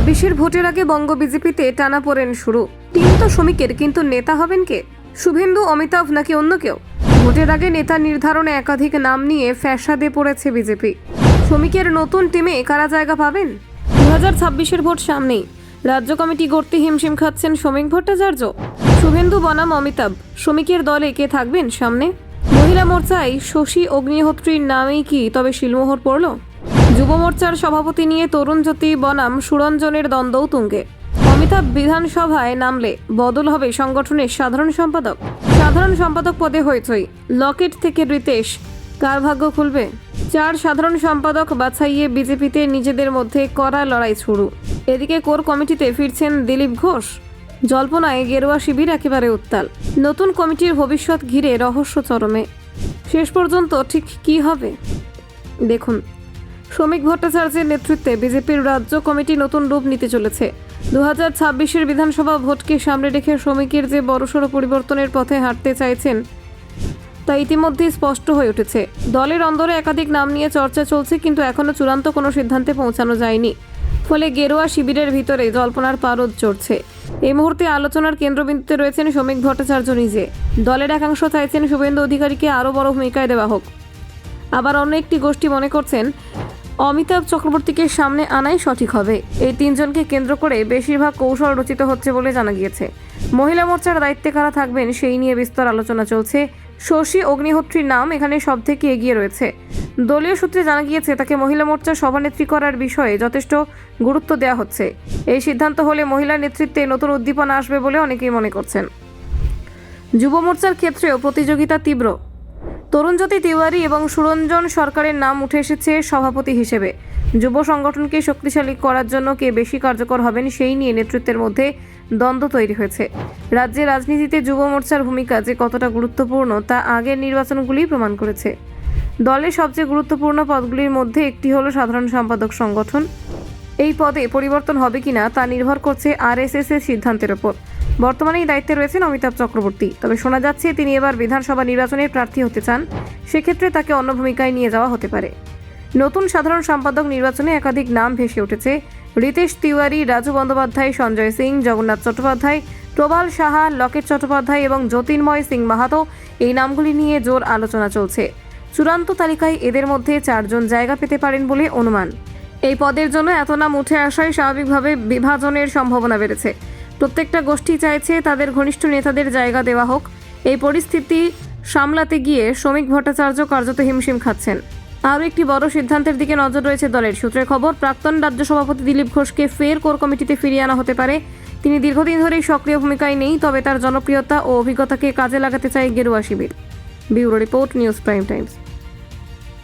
২৬-এর ভোটের আগে বঙ্গ বিজেপিতে টানাপোড়েন শুরু। টিম তো শ্রমিকের, কিন্তু নেতা হবেন কে? শুভেন্দু, অমিতাভ নাকি অন্য কেউ? ভোটের আগে নেতা নির্ধারণে একাধিক নাম নিয়ে ফ্যাসাদে পড়েছে বিজেপি। শ্রমিকের নতুন টিমে কারা জায়গা পাবেন? 2026-এর ভোট সামনেই রাজ্য কমিটি গড়তে হিমশিম খাচ্ছেন শ্রমিক ভট্টাচার্য। শুভেন্দু বনাম অমিতাভ, শ্রমিকের দলে কে থাকবেন সামনে? মহিলা মোর্চায় শশী অগ্নিহোত্রীর নামেই কি তবে শিলমোহর পড়ল? যুব মোর্চার সভাপতি নিয়ে তরুণ জ্যোতি বনাম সুরঞ্জনের দ্বন্দ্বও তুঙ্গে। অমিতাভ বিধানসভায় নামলে বদল হবে সংগঠনের সাধারণ সম্পাদক। সাধারণ সম্পাদক পদে হইচই, লকেট থেকে রিতেশ, কার ভাগ্য খুলবে? 4 সাধারণ সম্পাদক বাছাইয়ে বিজেপিতে নিজেদের মধ্যে কড়া লড়াই শুরু। এদিকে কোর কমিটিতে ফিরছেন দিলীপ ঘোষ। জল্পনায় গেরুয়া শিবির একেবারে উত্তাল। নতুন কমিটির ভবিষ্যৎ ঘিরে রহস্য চরমে। শেষ পর্যন্ত ঠিক কী হবে দেখুন। শ্রমিক ভট্টাচার্যের নেতৃত্বে বিজেপির রাজ্য কমিটি নতুন রূপ নিতে চলেছে। 2026-এর বিধানসভা ভোটকে সামনে রেখে শ্রমিকের যে বড়সড় পরিবর্তনের পথে হাঁটতে চাইছেন তা ইতিমধ্যেই স্পষ্ট হয়ে উঠেছে। দলের অন্দরে একাধিক নাম নিয়ে চর্চা চলছে, কিন্তু এখনও চূড়ান্ত কোনো সিদ্ধান্তে পৌঁছানো যায়নি। ফলে গেরুয়া শিবিরের ভিতরে জল্পনার পারদ চড়ছে। এই মুহূর্তে আলোচনার কেন্দ্রবিন্দুতে রয়েছেন শ্রমিক ভট্টাচার্য নিজে। দলের একাংশ চাইছেন শুভেন্দু অধিকারীকে আরও বড় ভূমিকায় দেওয়া হোক। আবার অন্য একটি গোষ্ঠী মনে করছেন অমিতাভ চক্রবর্তীকে সামনে আনাই সঠিক হবে। এই 3 জনকে কেন্দ্র করে বেশিরভাগ কৌশল রচিত হচ্ছে বলে জানা গিয়েছে। মহিলা মোর্চার দায়িত্বে কারা থাকবেন সেই নিয়ে বিস্তর আলোচনা চলছে। শশী অগ্নিহোত্রীর নাম এখানে সব থেকে এগিয়ে রয়েছে। দলীয় সূত্রে জানা গিয়েছে তাকে মহিলা মোর্চার সভানেত্রী করার বিষয়ে যথেষ্ট গুরুত্ব দেওয়া হচ্ছে। এই সিদ্ধান্ত হলে মহিলা নেতৃত্বে নতুন উদ্দীপনা আসবে বলে অনেকেই মনে করছেন। যুব মোর্চার ক্ষেত্রেও প্রতিযোগিতা তীব্র। তরুণ জ্যোতি তিওয়ারি এবং সুরঞ্জন সরকারের নাম উঠে এসেছে সভাপতি হিসেবে। যুব সংগঠনকে শক্তিশালী করার জন্য কে বেশি কার্যকর হবেন সেই নিয়ে নেতৃত্বের মধ্যে দ্বন্দ্ব তৈরি হয়েছে। রাজ্যের রাজনীতিতে যুব মোর্চার ভূমিকা যে কতটা গুরুত্বপূর্ণ তা আগের নির্বাচনগুলি প্রমাণ করেছে। দলের সবচেয়ে গুরুত্বপূর্ণ পদগুলির মধ্যে একটি হলো সাধারণ সম্পাদক সংগঠন। এই পদে পরিবর্তন হবে কিনা তা নির্ভর করছে RSS এর সিদ্ধান্তের ওপর। বর্তমানে এই দায়িত্বে রয়েছেন অমিতাভ চক্রবর্তী। তবে শোনা যাচ্ছে তিনি এবার বিধানসভা নির্বাচনের প্রার্থী হতে চান। সেক্ষেত্রে তাকে অন্য ভূমিকায় নিয়ে যাওয়া হতে পারে। নতুন সাধারণ সম্পাদক নির্বাচনে একাধিক নাম ভেসে উঠেছে। রিতেশ তিওয়ারি, রাজু বন্দ্যোপাধ্যায়, সঞ্জয় সিং, জগন্নাথ চট্টোপাধ্যায়, প্রবাল সাহা, লকেট চট্টোপাধ্যায় এবং জ্যোতির্ময় সিং মাহাতো, এই নামগুলি নিয়ে জোর আলোচনা চলছে। চূড়ান্ত তালিকায় এদের মধ্যে 4 জন জায়গা পেতে পারেন বলে অনুমান। এই পদের জন্য এত নাম উঠে আসায় স্বাভাবিকভাবে বিভাজনের সম্ভাবনা বেড়েছে। প্রত্যেকটা গোষ্ঠী চাইছে তাদের ঘনিষ্ঠ নেতাদের জায়গা দেওয়া হোক। এই পরিস্থিতি সামলাতে গিয়ে শ্রমিক ভট্টাচার্য কার্যত হিমশিম খাচ্ছেন। আরও একটি বড় সিদ্ধান্তের দিকে নজর রয়েছে দলের। সূত্রের খবর, প্রাক্তন রাজ্য সভাপতি দিলীপ ঘোষকে ফের কোর কমিটিতে ফিরিয়ে আনা হতে পারে। তিনি দীর্ঘদিন ধরেই সক্রিয় ভূমিকায় নেই, তবে তার জনপ্রিয়তা ও অভিজ্ঞতাকে কাজে লাগাতে চায় গেরুয়া শিবির। Bureau report, news prime Times.